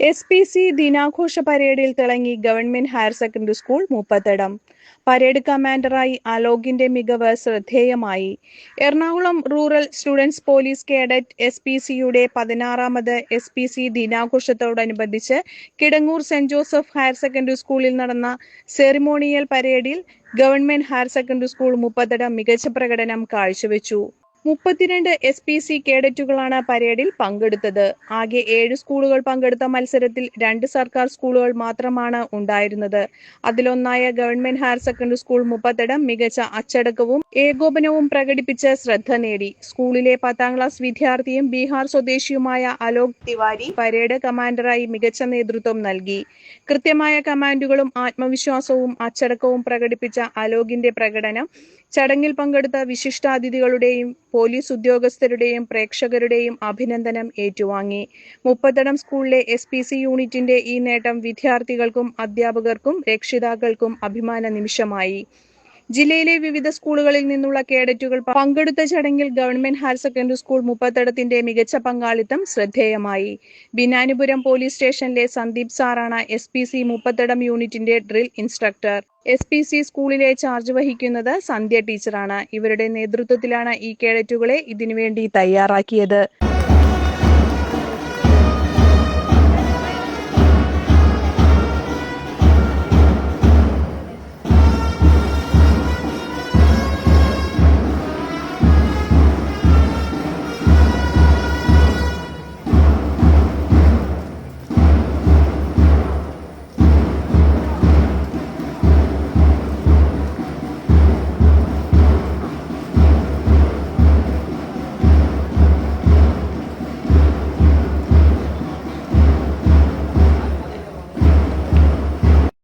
SPC ദിനാഘോഷ പരേഡിൽ തിളങ്ങി government higher secondary school Muppathadam. Parade കമാൻഡറായി അലോകിന്റെ മികവ് ശ്രദ്ധേയമായി. Ernakulam rural students police cadet SPCയുടെ 16ാമത് SPC ദിനാഘോഷത്തോടനുബന്ധിച്ച് Kidangoor saint Joseph higher secondary സ്കൂളിൽ നടന്ന സെറിമോണിയൽ പരേഡിൽ government higher secondary school Muppathadam മികച്ച പ്രകടനം കാഴ്ചവെച്ചു. 32 SPC കേഡറ്റുകളാണ് പരേഡിൽ പങ്കെടുത്തത്. ആകെ 7 സ്കൂളുകൾ പങ്കെടുത്ത മത്സരത്തിൽ 2 സർക്കാർ സ്കൂളുകൾ മാത്രമാണ് ഉണ്ടായിരുന്നത്. അതിലൊന്നായ government higher secondary school Muppathadam മികച്ച അച്ചടക്കവും ഏകോപനവും പ്രകടിപ്പിച്ച് ശ്രദ്ധ നേടി. സ്കൂളിലെ 10ാം ക്ലാസ് വിദ്യാർത്ഥിയും ബീഹാർ സ്വദേശിയുമായ അലോക് തിവാരി പരേഡ് കമാൻഡറായി മികച്ച നേതൃത്വം നൽകി. കൃത്യമായ കമാൻഡുകളും ആത്മവിശ്വാസവും അച്ചടക്കവും പ്രകടിപ്പിച്ച അലോകിന്റെ പ്രകടനം ചടങ്ങിൽ പങ്കെടുത്ത വിശിഷ്ടാതിഥികളുടെയും പോലീസ് ഉദ്യോഗസ്ഥരുടെയും പ്രേക്ഷകരുടെയും അഭിനന്ദനം ഏറ്റുവാങ്ങി. മുപ്പത്തടം സ്കൂളിലെ SPC യൂണിറ്റിന്റെ ഈ നേട്ടം വിദ്യാർത്ഥികൾക്കും അധ്യാപകർക്കും രക്ഷിതാക്കൾക്കും അഭിമാന നിമിഷമായി. ജില്ലയിലെ വിവിധ സ്കൂളുകളിൽ നിന്നുള്ള കേഡറ്റുകൾ പങ്കെടുത്ത ചടങ്ങിൽ ഗവൺമെന്റ് ഹയർ സെക്കൻഡറി സ്കൂൾ മുപ്പത്തടത്തിന്റെ മികച്ച പങ്കാളിത്തം ശ്രദ്ധേയമായി. ബിനാനിപുരം പോലീസ് സ്റ്റേഷനിലെ സന്ദീപ് സാറാണ് SPC മുപ്പത്തടം യൂണിറ്റിന്റെ ഡ്രിൽ ഇൻസ്ട്രക്ടർ. SPC സ്കൂളിലെ ചാർജ് വഹിക്കുന്നത് സന്ധ്യ ടീച്ചറാണ്. ഇവരുടെ നേതൃത്വത്തിലാണ് ഈ കേഡറ്റുകളെ ഇതിനുവേണ്ടി തയ്യാറാക്കിയത്.